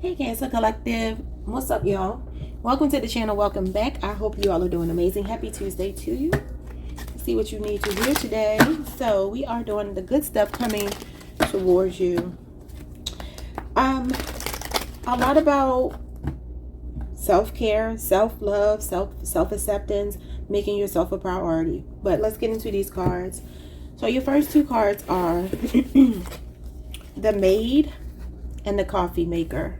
Hey Cancer Collective, what's up y'all? Welcome to the channel, welcome back. I hope you all are doing amazing. Happy Tuesday to you. Let's see what you need to hear today. So we are doing the good stuff coming towards you. A lot about self-care, self-love, self-acceptance, making yourself a priority. But let's get into these cards. So your first two cards are the maid and the coffee maker.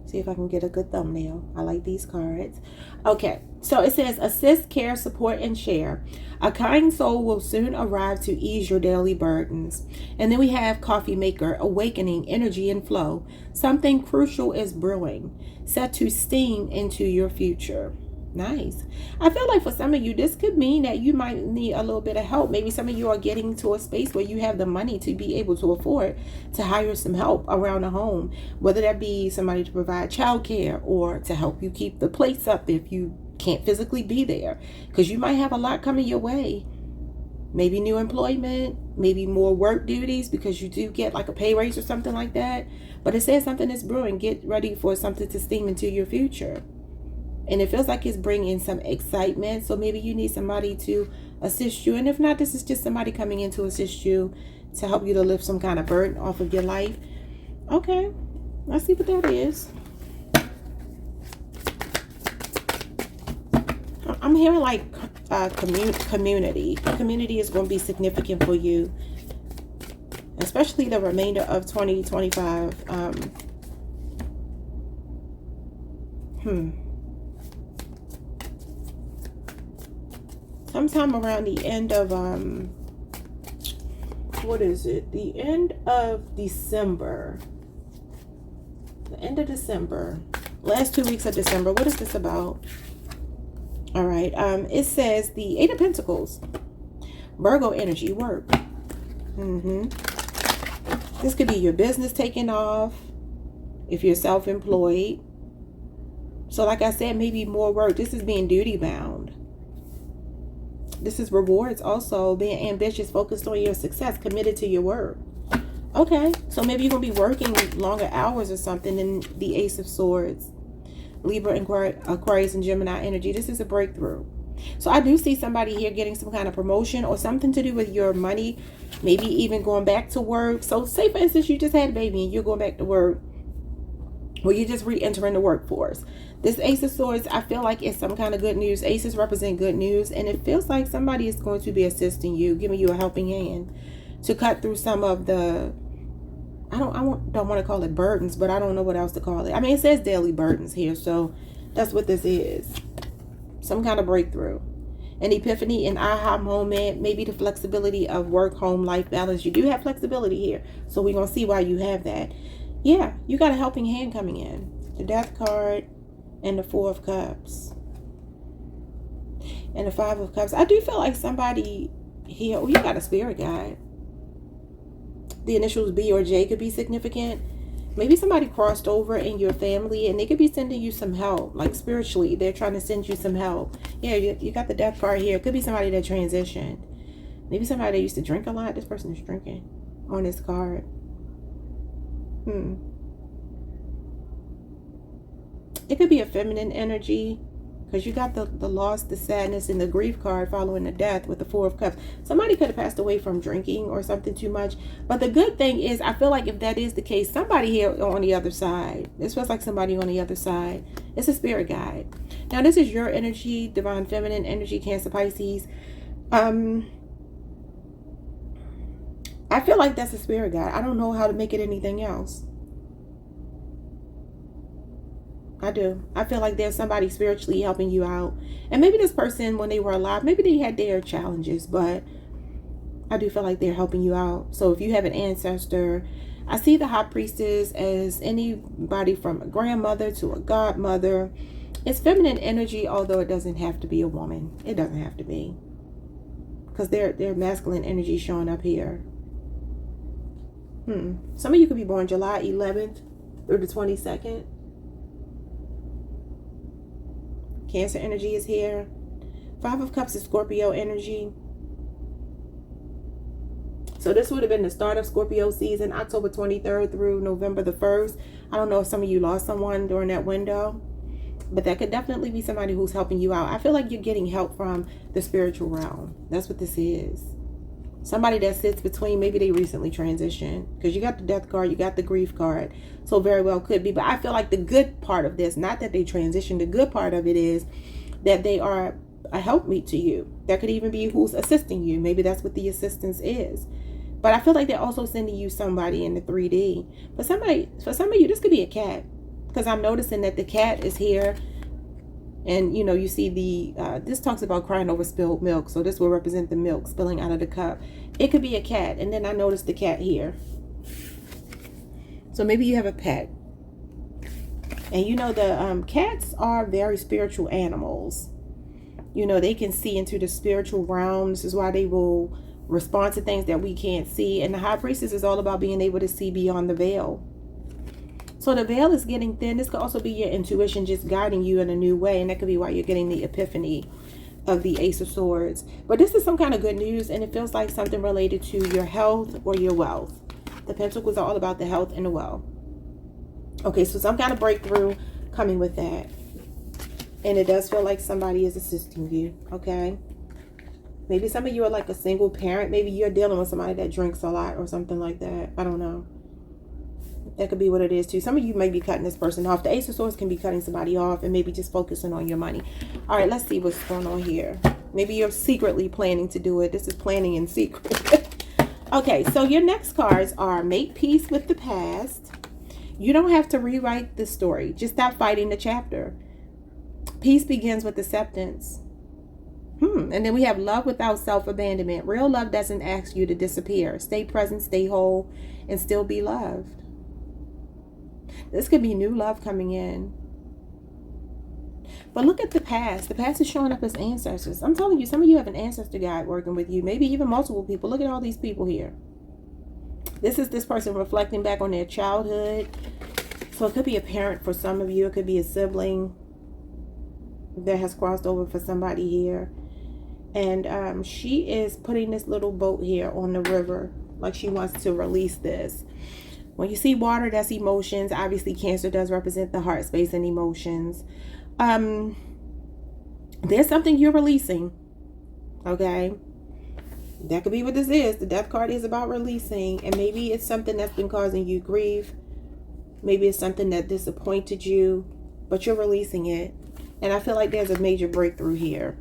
See if I can get a good thumbnail. I like these cards. Okay, so it says assist, care, support, and share. A kind soul will soon arrive to ease your daily burdens. And then we have coffee maker, awakening, energy, and flow. Something crucial is brewing, set to steam into your future. Nice. I feel like for some of you, this could mean that you might need a little bit of help. Maybe some of you are getting to a space where you have the money to be able to afford to hire some help around the home, whether that be somebody to provide childcare or to help you keep the place up if you can't physically be there, because you might have a lot coming your way. Maybe new employment, maybe more work duties because you do get like a pay raise or something like that. But it says something is brewing. Get ready for something to steam into your future. And it feels like it's bringing some excitement. So maybe you need somebody to assist you. And if not, this is just somebody coming in to assist you, to help you to lift some kind of burden off of your life. Okay, let's see what that is. I'm hearing like community. Community is going to be significant for you, especially the remainder of 2025. Sometime around the end of what is it? The end of December. The end of December. Last 2 weeks of December. What is this about? All right. It says the Eight of Pentacles. Virgo energy, work. This could be your business taking off if you're self-employed. So like I said, maybe more work. This is being duty bound. This is rewards also, being ambitious, focused on your success, committed to your work. Okay, so maybe you're going to be working longer hours or something than the Ace of Swords. Libra, Aquarius, and Gemini energy. This is a breakthrough. So I do see somebody here getting some kind of promotion or something to do with your money. Maybe even going back to work. So say, for instance, you just had a baby and you're going back to work. Well, you're just re-entering the workforce. This Ace of Swords, I feel like it's some kind of good news. Aces represent good news. And it feels like somebody is going to be assisting you, giving you a helping hand to cut through some of the, I don't want to call it burdens, but I don't know what else to call it. I mean, it says daily burdens here. So that's what this is. Some kind of breakthrough. An epiphany, an aha moment, maybe the flexibility of work, home, life balance. You do have flexibility here. So we're going to see why you have that. Yeah, you got a helping hand coming in. The Death card and the Four of Cups. And the Five of Cups. I do feel like somebody here, oh, you got a spirit guide. The initials B or J could be significant. Maybe somebody crossed over in your family and they could be sending you some help. Like spiritually, they're trying to send you some help. Yeah, you got the Death card here. It could be somebody that transitioned. Maybe somebody that used to drink a lot. This person is drinking on this card. It could be a feminine energy because you got the loss, the sadness, and the grief card following the death with the Four of Cups. Somebody could have passed away from drinking or something too much. But the good thing is, I feel like if that is the case, somebody here on the other side. This feels like somebody on the other side. It's a spirit guide. Now, this is your energy, divine feminine energy, Cancer, Pisces. I feel like that's a spirit guide. I don't know how to make it anything else. I do. I feel like there's somebody spiritually helping you out. And maybe this person, when they were alive, maybe they had their challenges, but I do feel like they're helping you out. So if you have an ancestor, I see the High Priestess as anybody from a grandmother to a godmother. It's feminine energy, although it doesn't have to be a woman. It doesn't have to be. Because they're masculine energy showing up here. Some of you could be born July 11th through the 22nd. Cancer energy is here. Five of Cups is Scorpio energy. So this would have been the start of Scorpio season, October 23rd through November the 1st. I don't know if some of you lost someone during that window, but that could definitely be somebody who's helping you out. I feel like you're getting help from the spiritual realm. That's what this is. Somebody that sits between, maybe they recently transitioned, because you got the death card, you got the grief card. So very well could be. But I feel like the good part of this, not that they transitioned, the good part of it is that they are a helpmeet to you. That could even be who's assisting you. Maybe that's what the assistance is. But I feel like they're also sending you somebody in the 3D. But for some of you, this could be a cat. Because I'm noticing that the cat is here. And, you know, you see this talks about crying over spilled milk. So this will represent the milk spilling out of the cup. It could be a cat. And then I noticed the cat here. So maybe you have a pet. And, you know, the cats are very spiritual animals. You know, they can see into the spiritual realm. This is why they will respond to things that we can't see. And the High Priestess is all about being able to see beyond the veil. So the veil is getting thin. This could also be your intuition just guiding you in a new way. And that could be why you're getting the epiphany of the Ace of Swords. But this is some kind of good news. And it feels like something related to your health or your wealth. The Pentacles are all about the health and the wealth. Okay, so some kind of breakthrough coming with that. And it does feel like somebody is assisting you. Okay. Maybe some of you are like a single parent. Maybe you're dealing with somebody that drinks a lot or something like that. I don't know. That could be what it is too. Some of you may be cutting this person off. The Ace of Swords can be cutting somebody off and maybe just focusing on your money. All right, let's see what's going on here. Maybe you're secretly planning to do it. This is planning in secret. Okay, so your next cards are make peace with the past. You don't have to rewrite the story. Just stop fighting the chapter. Peace begins with acceptance. And then we have love without self-abandonment. Real love doesn't ask you to disappear. Stay present, stay whole, and still be loved. This could be new love coming in. But look at the past. The past is showing up as ancestors. I'm telling you, some of you have an ancestor guide working with you. Maybe even multiple people. Look at all these people here. This is this person reflecting back on their childhood. So it could be a parent for some of you. It could be a sibling that has crossed over for somebody here. And she is putting this little boat here on the river. Like she wants to release this. When you see water, that's emotions. Obviously, Cancer does represent the heart space and emotions. There's something you're releasing. Okay. That could be what this is. The Death card is about releasing. And maybe it's something that's been causing you grief. Maybe it's something that disappointed you. But you're releasing it. And I feel like there's a major breakthrough here.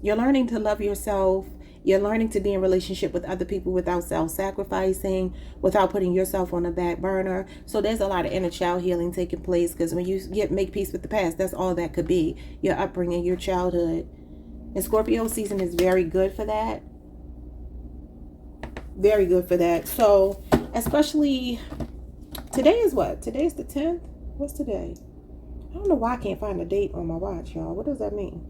You're learning to love yourself. You're learning to be in relationship with other people without self-sacrificing, without putting yourself on the back burner. So there's a lot of inner child healing taking place, because when you make peace with the past, that's all that could be. Your upbringing, your childhood. And Scorpio season is very good for that. Very good for that. So especially today is what? Today is the 10th? What's today? I don't know why I can't find a date on my watch, y'all. What does that mean?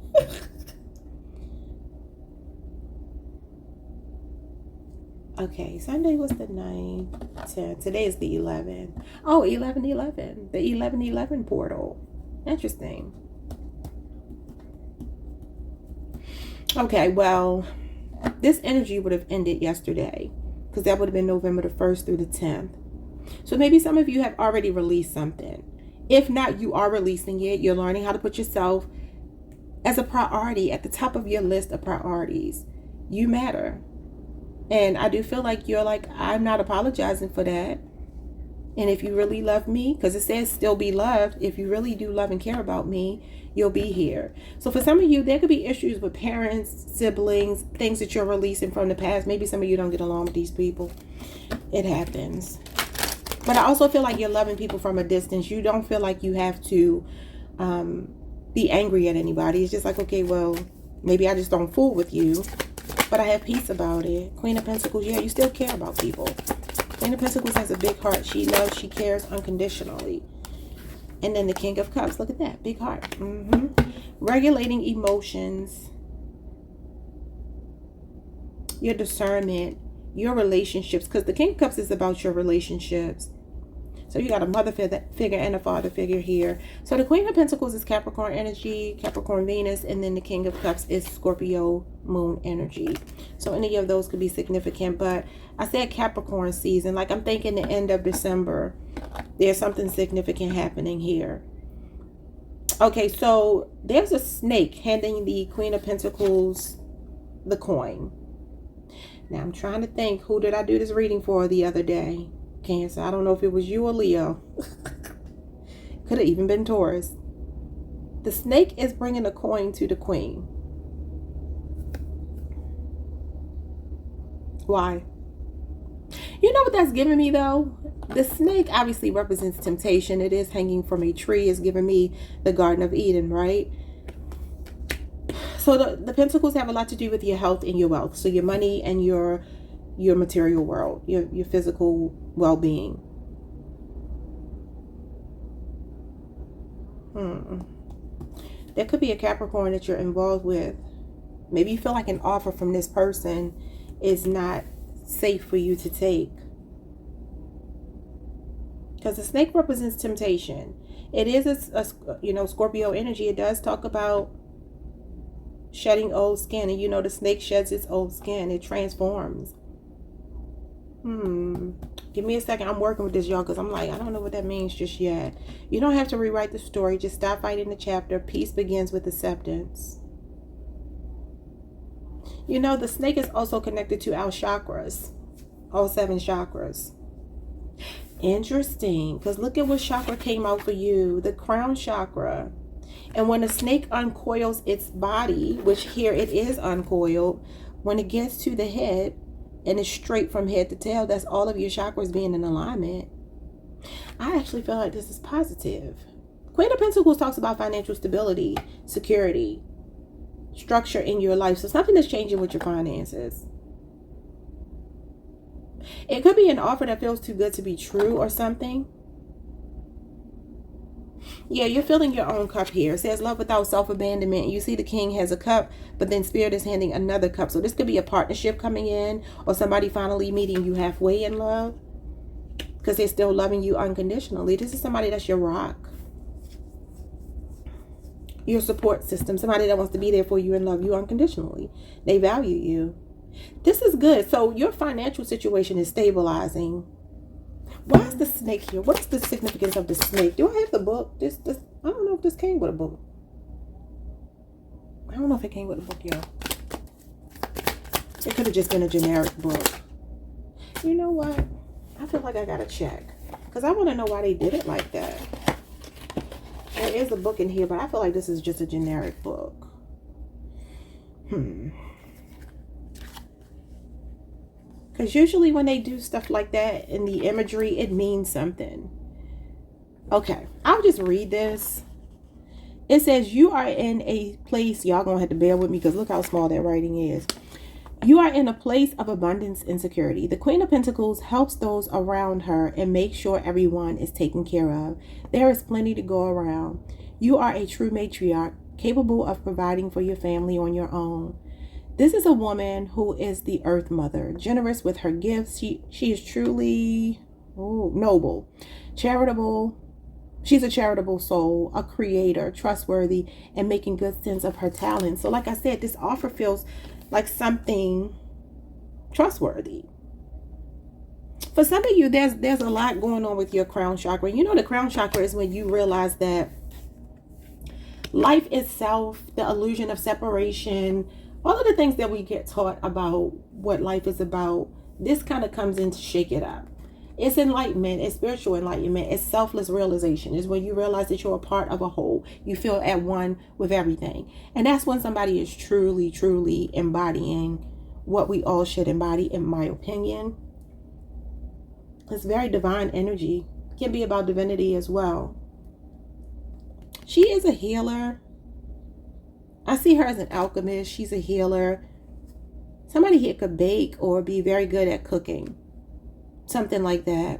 Okay, Sunday was the 9th, 10th. Today is the 11th. Oh, 11/11. The 11/11 portal. Interesting. Okay, well, this energy would have ended yesterday, because that would have been November the 1st through the 10th. So maybe some of you have already released something. If not, you are releasing it. You're learning how to put yourself as a priority at the top of your list of priorities. You matter. And I do feel like you're like, I'm not apologizing for that. And if you really love me, because it says still be loved, if you really do love and care about me, you'll be here. So for some of you, there could be issues with parents, siblings, things that you're releasing from the past. Maybe some of you don't get along with these people. It happens. But I also feel like you're loving people from a distance. You don't feel like you have to be angry at anybody. It's just like, okay, well, maybe I just don't fool with you. But I have peace about it. Queen of Pentacles, yeah, you still care about people. Queen of Pentacles has a big heart. She loves, she cares unconditionally. And then the King of Cups, look at that, big heart. Regulating emotions, your discernment, your relationships, because the King of Cups is about your relationships. So you got a mother figure and a father figure here. So the Queen of Pentacles is Capricorn energy, Capricorn Venus, and then the King of Cups is Scorpio moon energy. So any of those could be significant, but I said Capricorn season. Like I'm thinking the end of December, there's something significant happening here. Okay, so there's a snake handing the Queen of Pentacles the coin. Now I'm trying to think, who did I do this reading for the other day? Cancer. I don't know if it was you or Leo. Could have even been Taurus. The snake is bringing a coin to the queen. Why? You know what that's giving me though? The snake obviously represents temptation. It is hanging from a tree. It's giving me the Garden of Eden, right? So the pentacles have a lot to do with your health and your wealth. So your money and your material world, your physical well-being. There could be a Capricorn that you're involved with. Maybe you feel like an offer from this person is not safe for you to take. Because the snake represents temptation. It is a Scorpio energy. It does talk about shedding old skin. And the snake sheds its old skin. It transforms. Give me a second. I'm working with this, y'all, because I'm like, I don't know what that means just yet. You don't have to rewrite the story. Just stop writing the chapter. Peace begins with acceptance. The snake is also connected to our chakras. All 7 chakras. Interesting. Because look at what chakra came out for you. The crown chakra. And when a snake uncoils its body, which here it is uncoiled, when it gets to the head and it's straight from head to tail, that's all of your chakras being in alignment. I actually feel like this is positive. Queen of Pentacles talks about financial stability, security, structure in your life. So something is changing with your finances. It could be an offer that feels too good to be true or something. Yeah, you're filling your own cup here. It says love without self-abandonment. You see the king has a cup, but then spirit is handing another cup. So this could be a partnership coming in, or somebody finally meeting you halfway in love because they're still loving you unconditionally. This is somebody that's your rock, your support system, somebody that wants to be there for you and love you unconditionally. They value you. This is good. So your financial situation is stabilizing. Why is the snake here? What's the significance of the snake? Do I have the book? This I don't know if this came with a book. I don't know if it came with a book, y'all. It could have just been a generic book. You know what? I feel like I gotta check. Because I want to know why they did it like that. There is a book in here, but I feel like this is just a generic book. Because usually when they do stuff like that in the imagery, it means something. Okay, I'll just read this. It says, you are in a place, y'all gonna have to bear with me because look how small that writing is. You are in a place of abundance and security. The Queen of Pentacles helps those around her and makes sure everyone is taken care of. There is plenty to go around. You are a true matriarch, capable of providing for your family on your own. This is a woman who is the Earth Mother, generous with her gifts. She is truly noble, charitable. She's a charitable soul, a creator, trustworthy, and making good sense of her talent. So like I said, this offer feels like something trustworthy. For some of you, there's a lot going on with your crown chakra. The crown chakra is when you realize that life itself, the illusion of separation, all of the things that we get taught about what life is about, this kind of comes in to shake it up. It's enlightenment. It's spiritual enlightenment. It's selfless realization. It's when you realize that you're a part of a whole. You feel at one with everything. And that's when somebody is truly, truly embodying what we all should embody, in my opinion. It's very divine energy. It can be about divinity as well. She is a healer. I see her as an alchemist. She's a healer. Somebody here could bake or be very good at cooking. Something like that.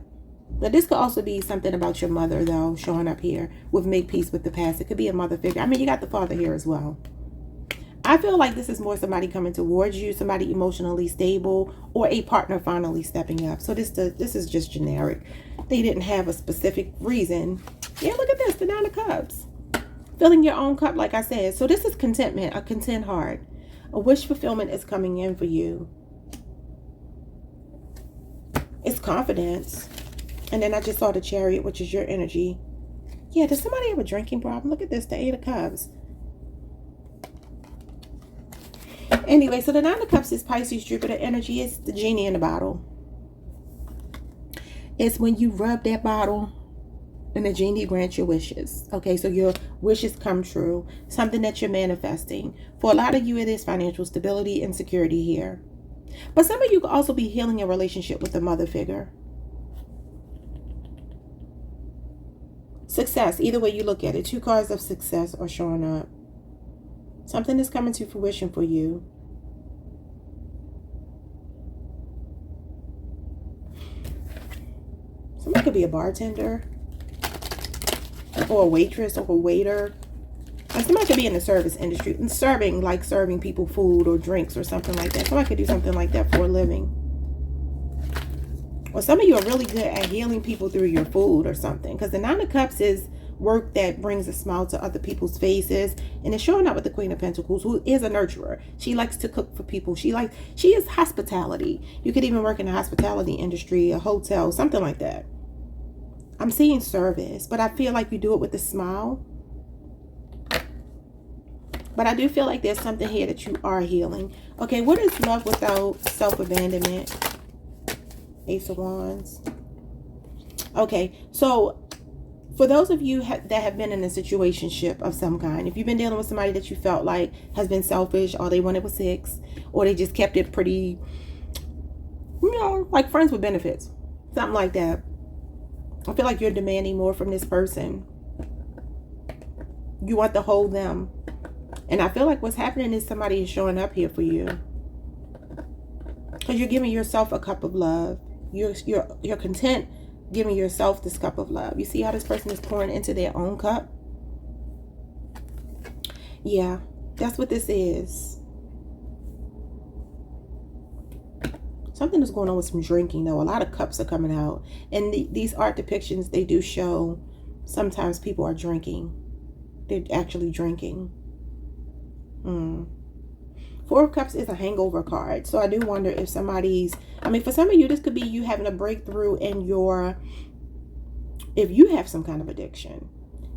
But this could also be something about your mother, though, showing up here with make peace with the past. It could be a mother figure. I mean, you got the father here as well. I feel like this is more somebody coming towards you, somebody emotionally stable, or a partner finally stepping up. So this is just generic. They didn't have a specific reason. Yeah, look at this, the Nine of Cups. Filling your own cup, like I said. So this is contentment, a content heart. A wish fulfillment is coming in for you. It's confidence. And then I just saw the Chariot, which is your energy. Yeah, does somebody have a drinking problem? Look at this, the Eight of Cups. Anyway, so the Nine of Cups is Pisces, Jupiter energy. It's the genie in the bottle. It's when you rub that bottle and the genie grants your wishes. Okay, so your wishes come true. Something that you're manifesting. For a lot of you, it is financial stability and security here. But some of you could also be healing a relationship with a mother figure. Success, either way you look at it. Two cards of success are showing up. Something is coming to fruition for you. Somebody could be a bartender or a waitress or a waiter. And somebody could be in the service industry and serving people food or drinks or something like that. Somebody could do something like that for a living. Or some of you are really good at healing people through your food or something. Because the Nine of Cups is work that brings a smile to other people's faces. And it's showing up with the Queen of Pentacles, who is a nurturer. She likes to cook for people. She is hospitality. You could even work in the hospitality industry, a hotel, something like that. I'm seeing service, but I feel like you do it with a smile. But I do feel like there's something here that you are healing. Okay, what is love without self-abandonment? Ace of Wands. Okay, so for those of you that have been in a situationship of some kind, if you've been dealing with somebody that you felt like has been selfish, all they wanted was sex, or they just kept it pretty, like friends with benefits, something like that. I feel like you're demanding more from this person. You want to hold them. And I feel like what's happening is somebody is showing up here for you. Because you're giving yourself a cup of love. You're content giving yourself this cup of love. You see how this person is pouring into their own cup? Yeah, that's what this is. Something is going on with some drinking, though. A lot of cups are coming out. And these art depictions, they do show sometimes people are drinking. They're actually drinking. Four of Cups is a hangover card. So I do wonder if somebody's... for some of you, this could be you having a breakthrough in if you have some kind of addiction.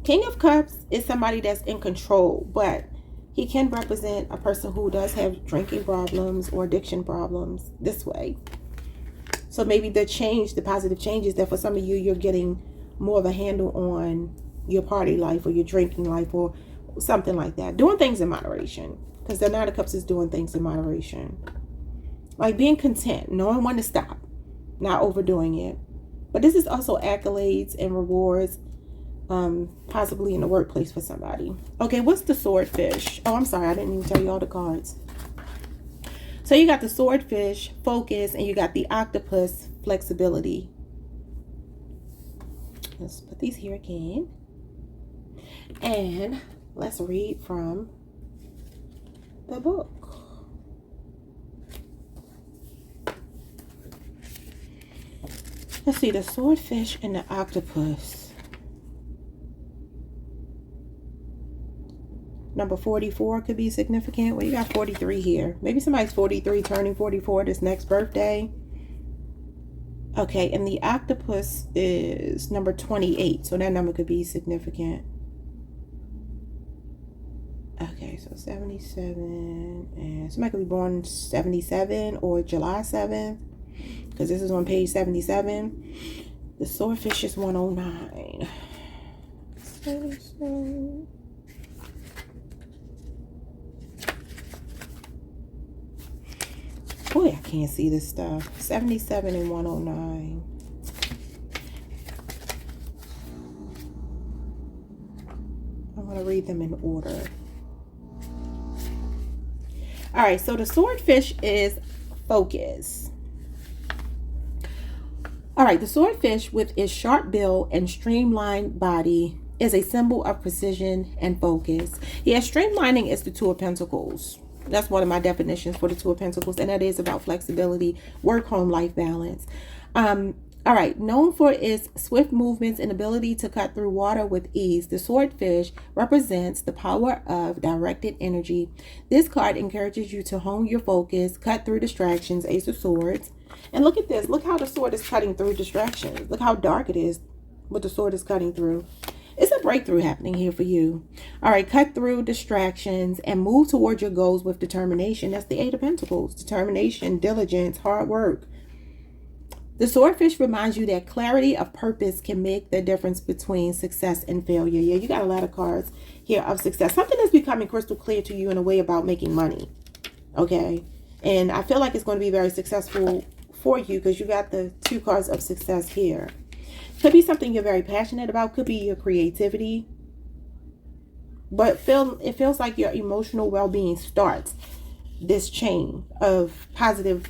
King of Cups is somebody that's in control, but he can represent a person who does have drinking problems or addiction problems this way. So maybe the positive change is that for some of you, you're getting more of a handle on your party life or your drinking life or something like that. Doing things in moderation. Because the Nine of Cups is doing things in moderation. Like being content, knowing when to stop, not overdoing it. But this is also accolades and rewards, possibly in the workplace for somebody. Okay, what's the Swordfish? Oh, I'm sorry, I didn't even tell you all the cards. So you got the Swordfish, focus, and you got the Octopus, flexibility. Let's put these here again. And let's read from the book. Let's see, the Swordfish and the Octopus. Number 44 could be significant. Well, you got 43 here. Maybe somebody's 43 turning 44 this next birthday. Okay, and the Octopus is number 28. So that number could be significant. Okay, so 77. And somebody could be born 77 or July 7th. Because this is on page 77. The Swordfish is 109. 77. Boy, I can't see this stuff. 77 and 109. I'm going to read them in order. All right, so the Swordfish is focus. All right, the Swordfish with its sharp bill and streamlined body is a symbol of precision and focus. Yeah, streamlining is the Two of Pentacles. That's one of my definitions for the Two of Pentacles, and that is about flexibility, work, home, life balance. All right, known for its swift movements and ability to cut through water with ease, the swordfish represents the power of directed energy. This card encourages you to hone your focus, cut through distractions, Ace of Swords. And look at this. Look how the sword is cutting through distractions. Look how dark it is, what the sword is cutting through. It's a breakthrough happening here for you. All right, cut through distractions and move towards your goals with determination. That's the Eight of Pentacles. Determination, diligence, hard work. The swordfish reminds you that clarity of purpose can make the difference between success and failure. Yeah, you got a lot of cards here of success. Something that's becoming crystal clear to you in a way about making money. Okay. And I feel like it's going to be very successful for you because you got the 2 cards of success here. Could be something you're very passionate about. Could be your creativity. But it feels like your emotional well-being starts this chain of positive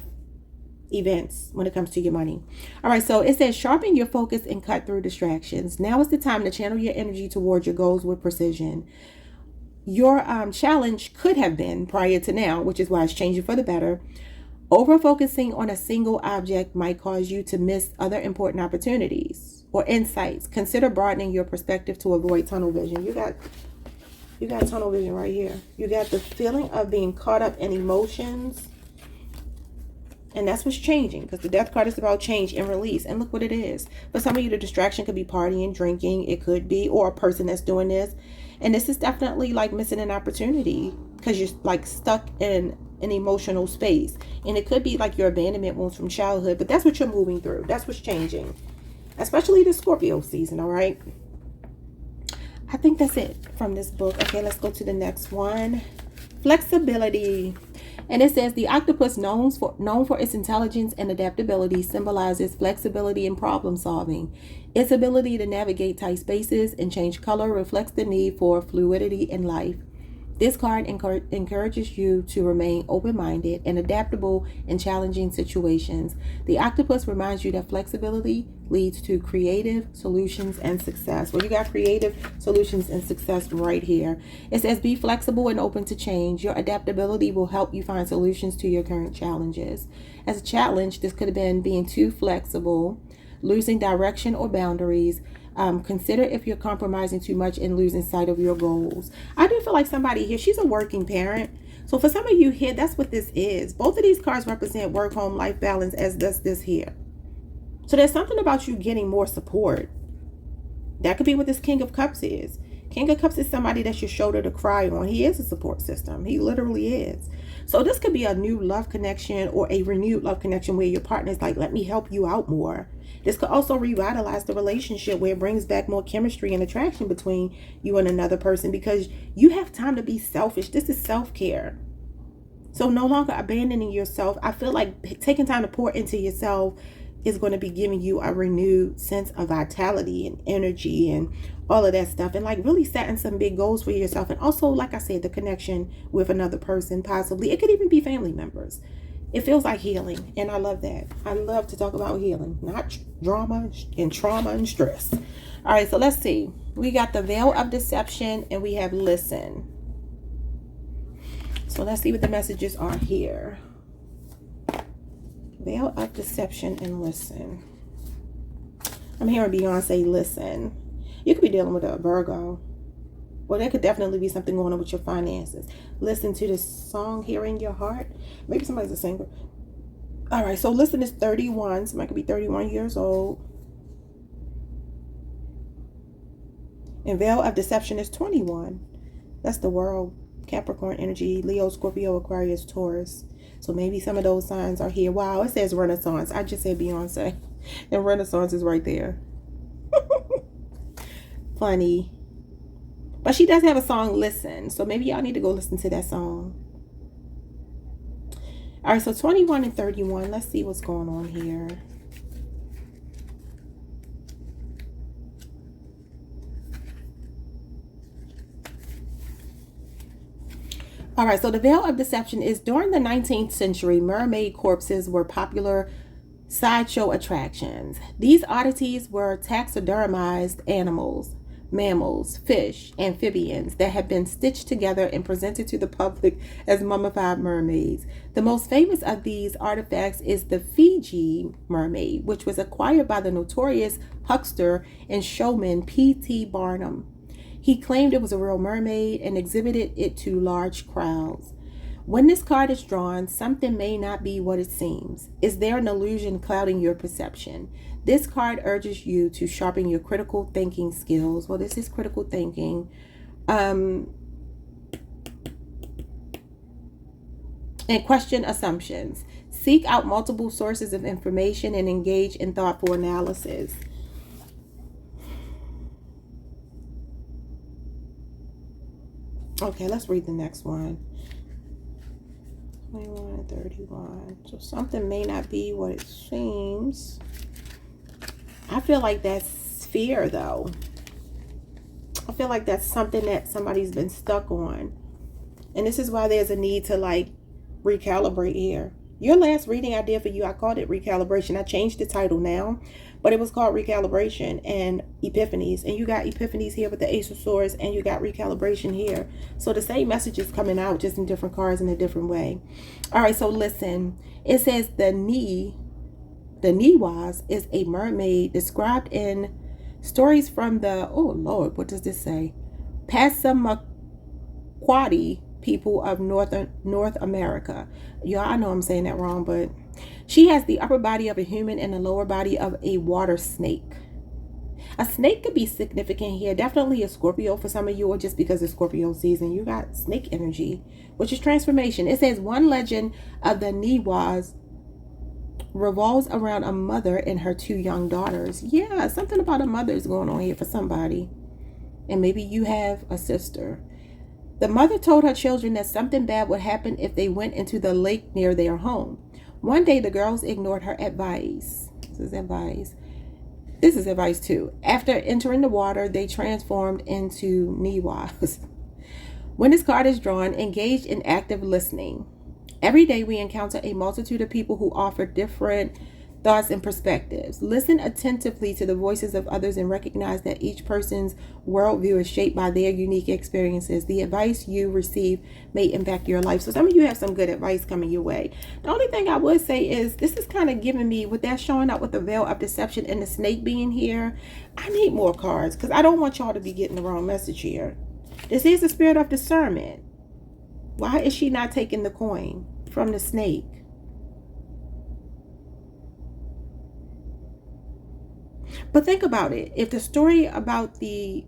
events when it comes to your money. All right, so it says sharpen your focus and cut through distractions. Now is the time to channel your energy towards your goals with precision. Your challenge could have been prior to now, which is why it's changing for the better. Over focusing on a single object might cause you to miss other important opportunities or insights. Consider broadening your perspective to avoid tunnel vision. You got tunnel vision right here. You got the feeling of being caught up in emotions. And that's what's changing, because the Death card is about change and release. And look what it is. For some of you, the distraction could be partying, drinking. It could be, or a person that's doing this. And this is definitely like missing an opportunity because you're like stuck in an emotional space. And it could be like your abandonment wounds from childhood. But that's what you're moving through. That's what's changing. Especially the Scorpio season, all right? I think that's it from this book. Okay, let's go to the next one. Flexibility. And it says the octopus, known for its intelligence and adaptability, symbolizes flexibility and problem solving. Its ability to navigate tight spaces and change color reflects the need for fluidity in life. This card encourages you to remain open-minded and adaptable in challenging situations. The octopus reminds you that flexibility leads to creative solutions and success. Well, you got creative solutions and success right here. It says be flexible and open to change. Your adaptability will help you find solutions to your current challenges. As a challenge, this could have been being too flexible, losing direction or boundaries. Consider if you're compromising too much and losing sight of your goals. I do feel like somebody here, she's a working parent. So for some of you here, that's what this is. Both of these cards represent work, home, life balance, as does this here. So there's something about you getting more support. That could be what this King of Cups is. King of Cups is somebody that's your shoulder to cry on. He is a support system. He literally is. So this could be a new love connection or a renewed love connection where your partner is like, let me help you out more. This could also revitalize the relationship where it brings back more chemistry and attraction between you and another person because you have time to be selfish. This is self-care. So no longer abandoning yourself. I feel like taking time to pour into yourself is going to be giving you a renewed sense of vitality and energy and all of that stuff, and like really setting some big goals for yourself. And also, like I said, the connection with another person, possibly. It could even be family members. It feels like healing, and I love that. I love to talk about healing, not drama and trauma and stress. All right, so let's see. We got the veil of deception, and we have listen. So let's see what the messages are here. Veil of deception and listen. I'm hearing Beyonce, listen. You could be dealing with a Virgo. Well, there could definitely be something going on with your finances. Listen to this song here in your heart. Maybe somebody's a singer. All right, so listen is 31. Somebody could be 31 years old. And veil of deception is 21. That's the world. Capricorn energy, Leo, Scorpio, Aquarius, Taurus. So maybe some of those signs are here. Wow, it says Renaissance. I just said Beyonce. And Renaissance is right there. Funny. But she does have a song, Listen. So maybe y'all need to go listen to that song. All right, so 21 and 31. Let's see what's going on here. All right, so the veil of deception is during the 19th century, mermaid corpses were popular sideshow attractions. These oddities were taxidermized animals, mammals, fish, amphibians that have been stitched together and presented to the public as mummified mermaids. The most famous of these artifacts is the Fiji mermaid, which was acquired by the notorious huckster and showman P.T. Barnum. He claimed it was a real mermaid and exhibited it to large crowds. When this card is drawn, something may not be what it seems. Is there an illusion clouding your perception? This card urges you to sharpen your critical thinking skills. Well, this is critical thinking. And question assumptions. Seek out multiple sources of information and engage in thoughtful analysis. Okay, let's read the next one. 21 and 31. So something may not be what it seems. I feel like that's fear, though. I feel like that's something that somebody's been stuck on. And this is why there's a need to like recalibrate here. Your last reading I did for you, I called it recalibration. I changed the title now, but it was called recalibration and epiphanies. And you got epiphanies here with the Ace of Swords, and you got recalibration here. So the same message is coming out, just in different cards in a different way. All right, so listen. It says the Niwas is a mermaid described in stories from the, oh Lord, what does this say? Passamaquoddy people of North America. Y'all, I know I'm saying that wrong, but she has the upper body of a human and the lower body of a water snake. A snake could be significant here. Definitely a Scorpio for some of you, or just because it's Scorpio season. You got snake energy, which is transformation. It says one legend of the Niwas revolves around a mother and her two young daughters. Yeah, something about a mother is going on here for somebody. And maybe you have a sister. The mother told her children that something bad would happen if they went into the lake near their home. One day, the girls ignored her advice. This is advice. This is advice too. After entering the water, they transformed into Niwas. When this card is drawn, engage in active listening. Every day we encounter a multitude of people who offer different thoughts and perspectives. Listen attentively to the voices of others and recognize that each person's worldview is shaped by their unique experiences. The advice you receive may impact your life. So some of you have some good advice coming your way. The only thing I would say is this is kind of giving me, with that showing up with the veil of deception and the snake being here, I need more cards because I don't want y'all to be getting the wrong message here. This is the spirit of discernment. Why is she not taking the coin from the snake? But think about it. If the story about the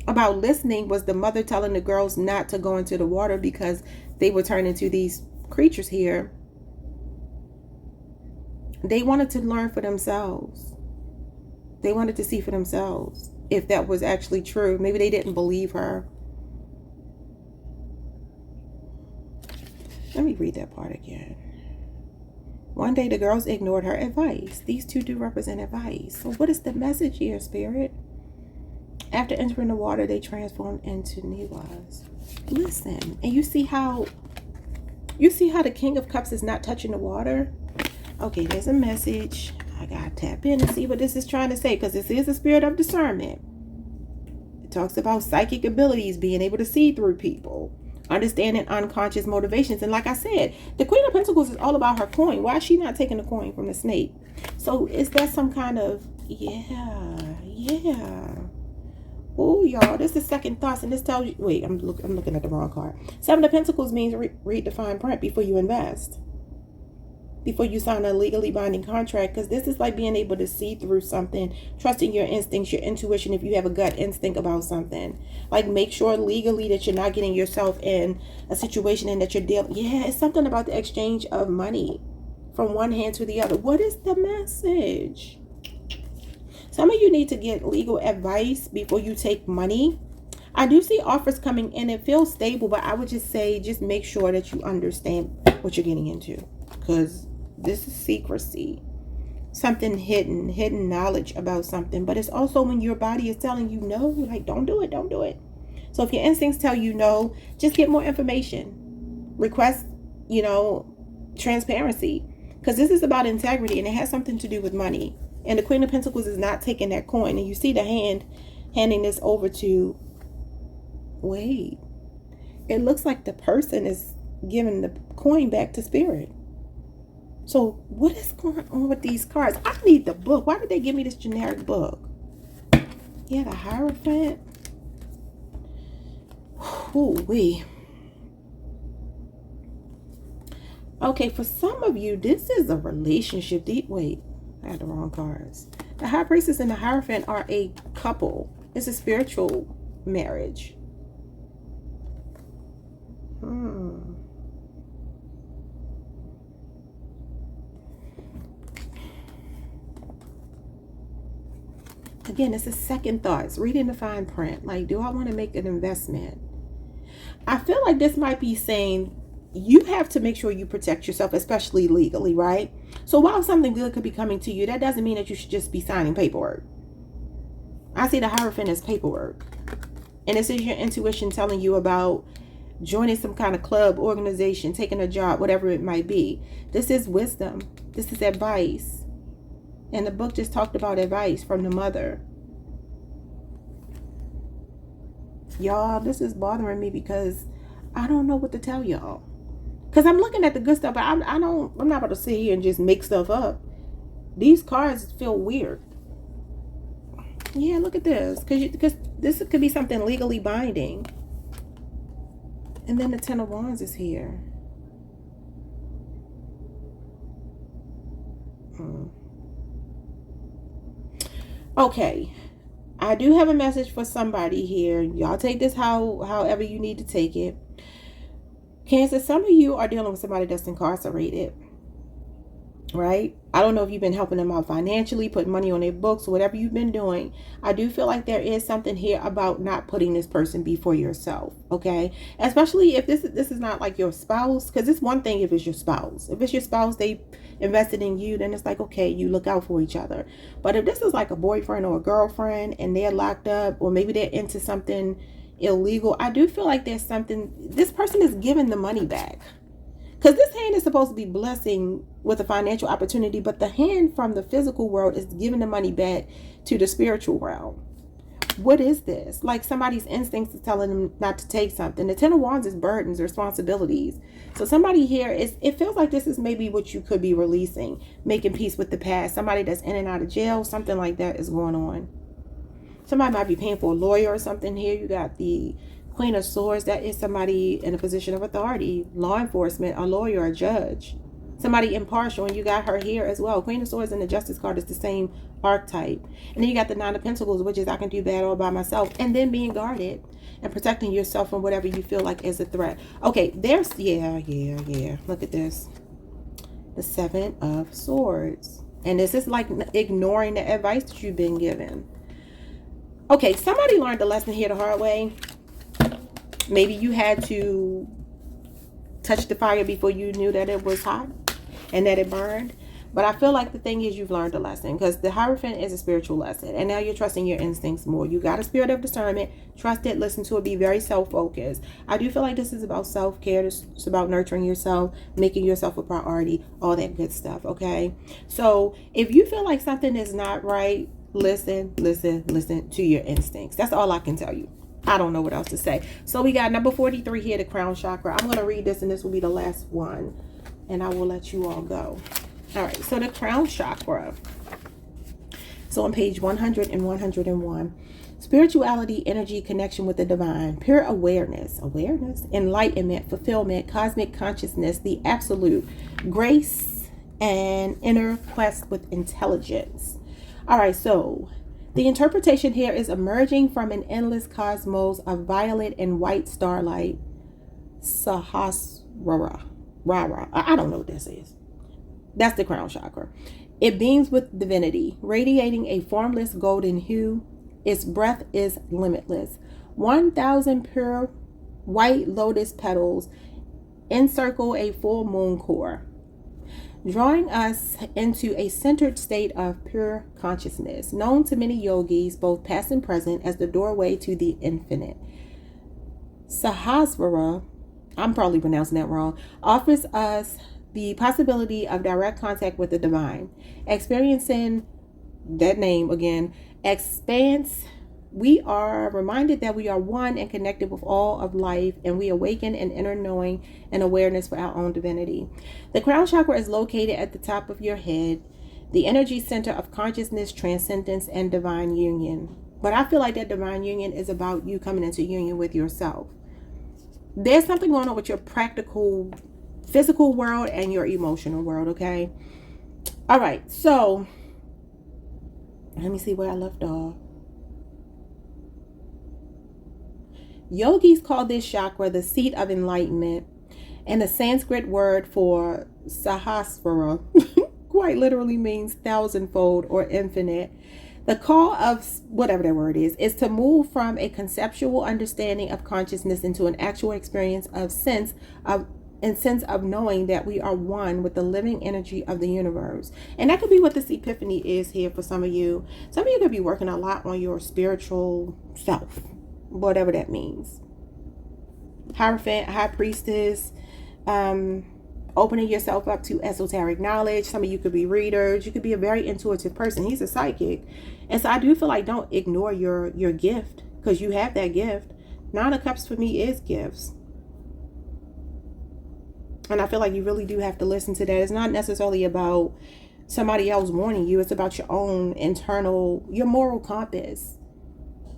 about listening was the mother telling the girls not to go into the water because they would turn into these creatures here, they wanted to learn for themselves. They wanted to see for themselves if that was actually true. Maybe they didn't believe her. Let me read that part again. One day the girls ignored her advice. These two do represent advice. So what is the message here, Spirit? After entering the water, they transformed into Niwas. Listen, and you see how the King of Cups is not touching the water? Okay, there's a message. I gotta tap in and see what this is trying to say, because this is a spirit of discernment. It talks about psychic abilities, being able to see through people, understanding unconscious motivations. And like I said, the Queen of Pentacles is all about her coin. Why is she not taking the coin from the snake? So is that some kind of, yeah. Oh, y'all, this is second thoughts. And this tells you, wait, I'm looking at the wrong card. Seven of Pentacles means read the fine print before you invest, before you sign a legally binding contract, because this is like being able to see through something, trusting your instincts, your intuition. If you have a gut instinct about something, like make sure legally that you're not getting yourself in a situation and that you're dealing. Yeah, it's something about the exchange of money from one hand to the other. What is the message? Some of you need to get legal advice before you take money. I do see offers coming in. It feels stable, but I would just say, just make sure that you understand what you're getting into, because this is secrecy, something hidden knowledge about something. But it's also when your body is telling you no, like don't do it. So if your instincts tell you no, just get more information. Request, transparency, because this is about integrity and it has something to do with money. And the Queen of Pentacles is not taking that coin. And you see the hand, handing this over to, wait, it looks like the person is giving the coin back to spirit. So what is going on with these cards? I need the book. Why did they give me this generic book? Yeah, the Hierophant. Ooh-wee. Okay, for some of you, this is a relationship. Wait, I had the wrong cards. The High Priestess and the Hierophant are a couple. It's a spiritual marriage. Again, it's a second thoughts. Reading the fine print. Like, do I want to make an investment? I feel like this might be saying you have to make sure you protect yourself, especially legally, right? So while something good could be coming to you, that doesn't mean that you should just be signing paperwork. I see the Hierophant as paperwork. And this is your intuition telling you about joining some kind of club, organization, taking a job, whatever it might be. This is wisdom. This is advice. And the book just talked about advice from the mother. Y'all, this is bothering me because I don't know what to tell y'all. Because I'm looking at the good stuff, but I'm not about to sit here and just make stuff up. These cards feel weird. Yeah, look at this. Because this could be something legally binding. And then the Ten of Wands is here. Okay. I do have a message for somebody here. Y'all take this however you need to take it. Cancer, some of you are dealing with somebody that's incarcerated, right? I don't know if you've been helping them out financially, putting money on their books, whatever you've been doing. I do feel like there is something here about not putting this person before yourself, okay? Especially if this is not like your spouse, because it's one thing if it's your spouse. If it's your spouse, they invested in you, then it's like, okay, you look out for each other. But if this is like a boyfriend or a girlfriend and they're locked up, or maybe they're into something illegal, I do feel like there's something, this person is giving the money back. Because this hand is supposed to be blessing with a financial opportunity, but the hand from the physical world is giving the money back to the spiritual realm. What is this? Like somebody's instincts is telling them not to take something. The Ten of Wands is burdens, responsibilities. So somebody here, it feels like this is maybe what you could be releasing, making peace with the past. Somebody that's in and out of jail, something like that is going on. Somebody might be paying for a lawyer or something here. You got the Queen of Swords. That is somebody in a position of authority, law enforcement, a lawyer, a judge, somebody impartial. And you got her here as well. Queen of Swords and the Justice card is the same archetype. And then you got the Nine of Pentacles, which is I can do bad all by myself. And then being guarded and protecting yourself from whatever you feel like is a threat. Okay, there's, yeah. Look at this. The Seven of Swords. And this is like ignoring the advice that you've been given. Okay, somebody learned the lesson here the hard way. Maybe you had to touch the fire before you knew that it was hot and that it burned. But I feel like the thing is you've learned a lesson, because the Hierophant is a spiritual lesson. And now you're trusting your instincts more. You got a spirit of discernment. Trust it. Listen to it. Be very self-focused. I do feel like this is about self-care. It's about nurturing yourself, making yourself a priority, all that good stuff. Okay. So if you feel like something is not right, listen to your instincts. That's all I can tell you. I don't know what else to say. So we got number 43 here, the crown chakra. I'm going to read this and this will be the last one. And I will let you all go. All right. So the crown chakra. So on page 100 and 101. Spirituality, energy, connection with the divine, pure awareness, enlightenment, fulfillment, cosmic consciousness, the absolute, grace, and inner quest with intelligence. All right, so the interpretation here is emerging from an endless cosmos of violet and white starlight. Sahasrara. I don't know what this is. That's the crown chakra. It beams with divinity, radiating a formless golden hue. Its breath is limitless. 1,000 pure white lotus petals encircle a full moon core, drawing us into a centered state of pure consciousness, known to many yogis, both past and present, as the doorway to the infinite. Sahasrara, I'm probably pronouncing that wrong, offers us the possibility of direct contact with the divine, experiencing that name again, expanse, We are reminded that we are one and connected with all of life, and we awaken an inner knowing and awareness for our own divinity. The crown chakra is located at the top of your head, the energy center of consciousness, transcendence, and divine union. But I feel like that divine union is about you coming into union with yourself. There's something going on with your practical, physical world and your emotional world, okay? All right, so let me see where I left off. Yogis call this chakra the seat of enlightenment, and the Sanskrit word for sahasrara quite literally means thousandfold or infinite. The call of whatever that word is to move from a conceptual understanding of consciousness into an actual experience of sense of knowing that we are one with the living energy of the universe. And that could be what this epiphany is here for some of you. Some of you could be working a lot on your spiritual self, whatever that means. Hierophant, high priestess, opening yourself up to esoteric knowledge. Some of you could be readers. You could be a very intuitive person. He's a psychic. And so I do feel like don't ignore your gift, because you have that gift. Nine of Cups for me is gifts. And I feel like you really do have to listen to that. It's not necessarily about somebody else warning you. It's about your own internal, your moral compass,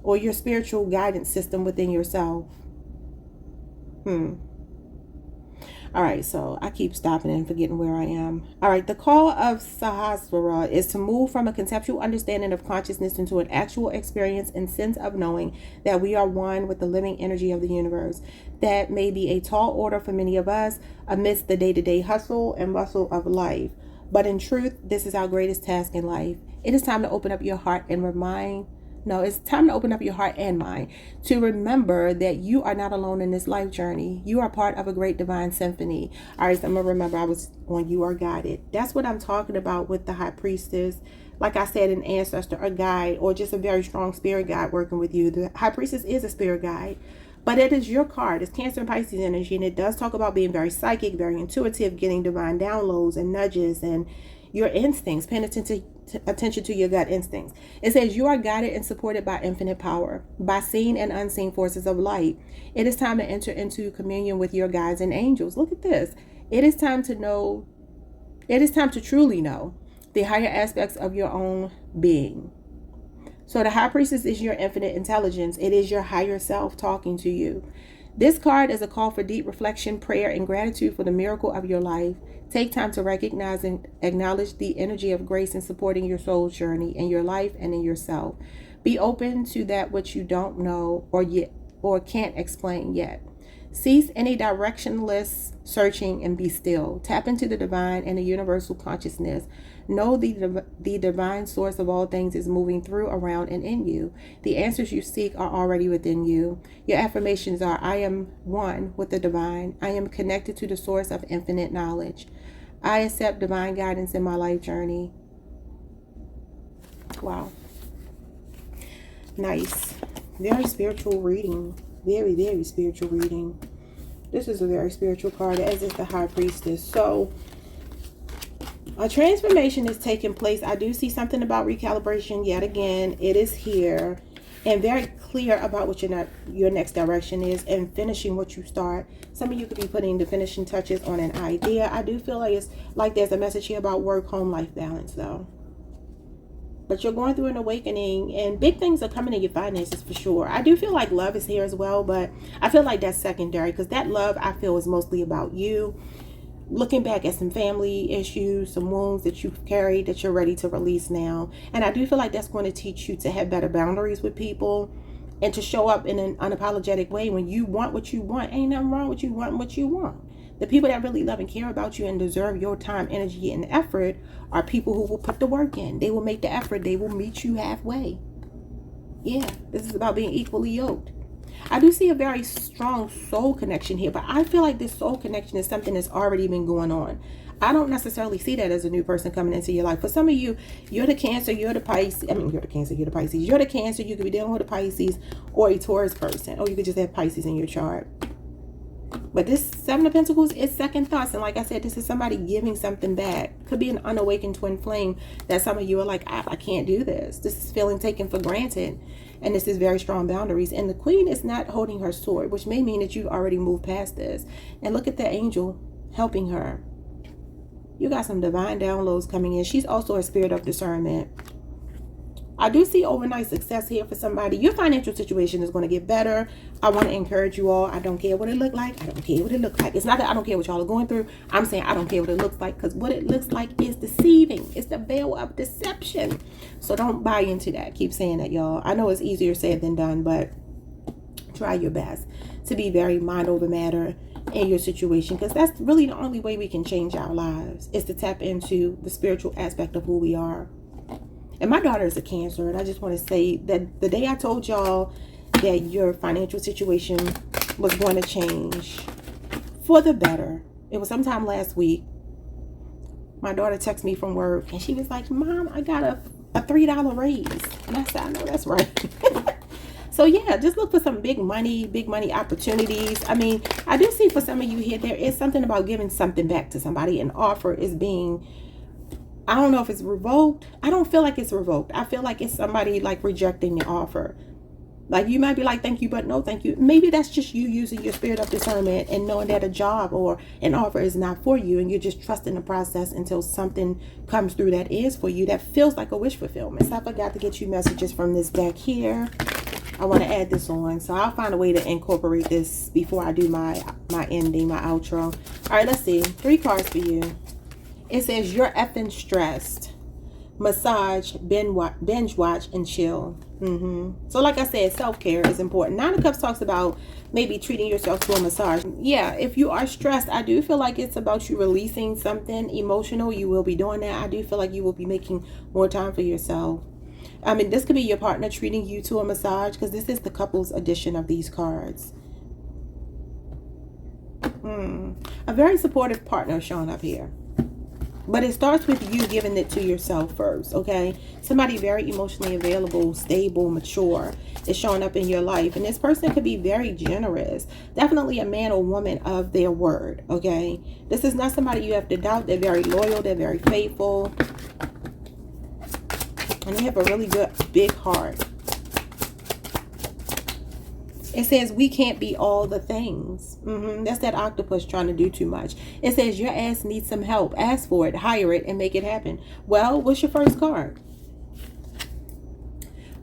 or your spiritual guidance system within yourself. All right, so I keep stopping and forgetting where I am. All right, the call of Sahasrara is to move from a conceptual understanding of consciousness into an actual experience and sense of knowing that we are one with the living energy of the universe. That may be a tall order for many of us amidst the day-to-day hustle and bustle of life. But in truth, this is our greatest task in life. It is time to open up your heart and it's time to open up your heart and mind to remember that you are not alone in this life journey. You are part of a great divine symphony. All right, so I'm going to remember I was on You Are Guided. That's what I'm talking about with the high priestess. Like I said, an ancestor, a guide, or just a very strong spirit guide working with you. The high priestess is a spirit guide, but it is your card. It's Cancer and Pisces energy, and it does talk about being very psychic, very intuitive, getting divine downloads and nudges and your instincts, paying attention to your gut instincts. It says you are guided and supported by infinite power, by seen and unseen forces of light. It is time to enter into communion with your guides and angels. Look at this. It is time to truly know the higher aspects of your own being. So the high priestess is your infinite intelligence. It is your higher self talking to you. This card is a call for deep reflection, prayer, and gratitude for the miracle of your life. Take time to recognize and acknowledge the energy of grace in supporting your soul's journey in your life and in yourself. Be open to that which you don't know or can't explain yet. Cease any directionless searching and be still. Tap into the divine and the universal consciousness. Know the divine source of all things is moving through, around, and in you. The answers you seek are already within you. Your affirmations are: I am one with the divine. I am connected to the source of infinite knowledge. I accept divine guidance in my life journey. Wow. Nice. Very spiritual reading. Very, very spiritual reading. This is a very spiritual card, as is the high priestess. So a transformation is taking place. I do see something about recalibration yet again. It is here, and very clear about what your next direction is, and finishing what you start. Some of you could be putting the finishing touches on an idea. I do feel like it's like there's a message here about work, home, life balance though. But you're going through an awakening, and big things are coming in your finances for sure. I do feel like love is here as well, but I feel like that's secondary, because that love I feel is mostly about you. Looking back at some family issues, some wounds that you've carried that you're ready to release now. And I do feel like that's going to teach you to have better boundaries with people and to show up in an unapologetic way. When you want what you want, ain't nothing wrong with you wanting what you want. The people that really love and care about you and deserve your time, energy, and effort are people who will put the work in. They will make the effort. They will meet you halfway. Yeah, this is about being equally yoked. I do see a very strong soul connection here, but I feel like this soul connection is something that's already been going on. I don't necessarily see that as a new person coming into your life. For some of you, you're the Cancer, you're the Pisces. You're the Cancer, you're the Pisces. You're the Cancer, you could be dealing with a Pisces or a Taurus person. Or you could just have Pisces in your chart. But this Seven of Pentacles is second thoughts. And like I said, this is somebody giving something back. Could be an unawakened twin flame that some of you are like, I can't do this. This is feeling taken for granted. And this is very strong boundaries. And the Queen is not holding her sword, which may mean that you've already moved past this. And look at the angel helping her. You got some divine downloads coming in. She's also a spirit of discernment. I do see overnight success here for somebody. Your financial situation is going to get better. I want to encourage you all. I don't care what it look like. I don't care what it looks like. It's not that I don't care what y'all are going through. I'm saying I don't care what it looks like, because what it looks like is deceiving. It's the veil of deception. So don't buy into that. Keep saying that, y'all. I know it's easier said than done, but try your best to be very mind over matter in your situation, because that's really the only way we can change our lives, is to tap into the spiritual aspect of who we are. And my daughter is a Cancer, and I just want to say that the day I told y'all that your financial situation was going to change for the better, it was sometime last week. My daughter texted me from work, and she was like, Mom, I got a $3 raise. And I said, I know that's right. So yeah, just look for some big money opportunities. I mean, I do see for some of you here, there is something about giving something back to somebody. An offer is being, I don't know if it's revoked. I don't feel like it's revoked. I feel like it's somebody like rejecting the offer. Like you might be like, thank you, but no thank you. Maybe that's just you using your spirit of discernment and knowing that a job or an offer is not for you, and you're just trusting the process until something comes through that is for you, that feels like a wish fulfillment. So I forgot to get you messages from this deck here. I want to add this on, so I'll find a way to incorporate this before I do my ending, my outro. All right, let's see. 3 cards for you. It says you're effing stressed. Massage, binge watch, and chill. So like I said, self-care is important. 9 of Cups talks about maybe treating yourself to a massage. Yeah, if you are stressed, I do feel like it's about you releasing something emotional. You will be doing that. I do feel like you will be making more time for yourself. I mean, this could be your partner treating you to a massage, because this is the couples edition of these cards. A very supportive partner showing up here. But it starts with you giving it to yourself first, okay? Somebody very emotionally available, stable, mature is showing up in your life. And this person could be very generous. Definitely a man or woman of their word, okay? This is not somebody you have to doubt. They're very loyal. They're very faithful. And they have a really good, big heart. It says, we can't be all the things. That's that octopus trying to do too much. It says, your ass needs some help. Ask for it, hire it, and make it happen. Well, what's your first card?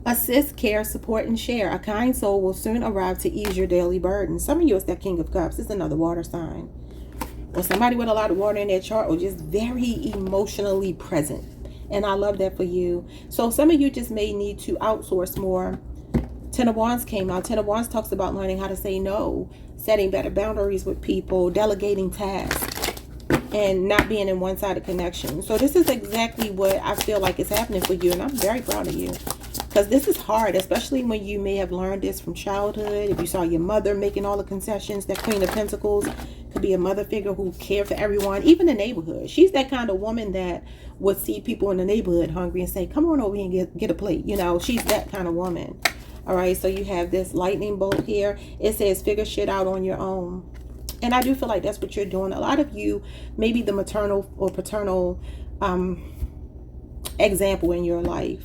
Assist, care, support, and share. A kind soul will soon arrive to ease your daily burden. Some of you, it's that King of Cups. It's another water sign. Or somebody with a lot of water in their chart, or just very emotionally present. And I love that for you. So some of you just may need to outsource more. 10 of Wands came out. 10 of Wands talks about learning how to say no, setting better boundaries with people, delegating tasks, and not being in one-sided connection. So this is exactly what I feel like is happening for you. And I'm very proud of you, because this is hard, especially when you may have learned this from childhood. If you saw your mother making all the concessions, that Queen of Pentacles could be a mother figure who cared for everyone, even the neighborhood. She's that kind of woman that would see people in the neighborhood hungry and say, come on over here and get a plate. You know, she's that kind of woman. All right, so you have this lightning bolt here. It says figure shit out on your own. And I do feel like that's what you're doing. A lot of you, maybe the maternal or paternal example in your life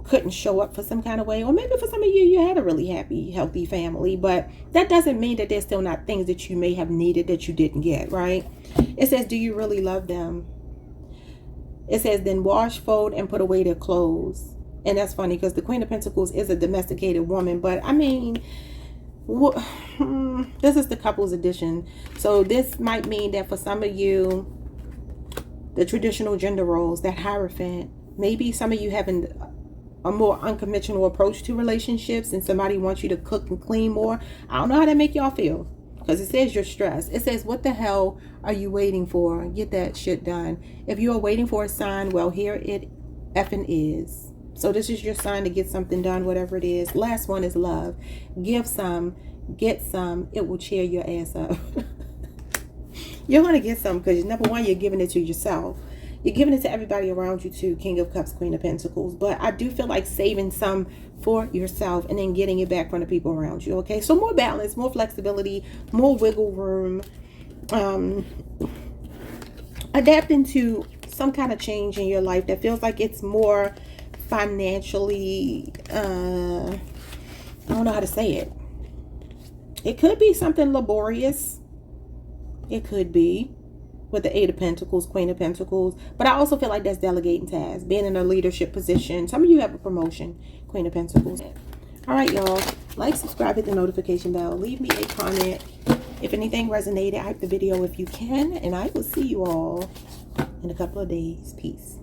couldn't show up for some kind of way. Or maybe for some of you, you had a really happy, healthy family. But that doesn't mean that there's still not things that you may have needed that you didn't get, right? It says, do you really love them? It says, then wash, fold, and put away their clothes. And that's funny, because the Queen of Pentacles is a domesticated woman. But I mean, this is the couples edition. So this might mean that for some of you, the traditional gender roles, that Hierophant, maybe some of you having a more unconventional approach to relationships, and somebody wants you to cook and clean more. I don't know how that make y'all feel, because it says you're stressed. It says, what the hell are you waiting for? Get that shit done. If you are waiting for a sign, well, here it effing is. So this is your sign to get something done, whatever it is. Last one is love. Give some, get some. It will cheer your ass up. You're going to get some, because number one, you're giving it to yourself. You're giving it to everybody around you too. King of Cups, Queen of Pentacles. But I do feel like saving some for yourself and then getting it back from the people around you. Okay, so more balance, more flexibility, more wiggle room. Adapting to some kind of change in your life that feels like it's more financially, I don't know how to say it. It could be something laborious. It could be with the Eight of Pentacles, Queen of Pentacles. But I also feel like that's delegating tasks, being in a leadership position. Some of you have a promotion, Queen of Pentacles. All right, y'all. Like, subscribe, hit the notification bell. Leave me a comment. If anything resonated, hype the video if you can. And I will see you all in a couple of days. Peace.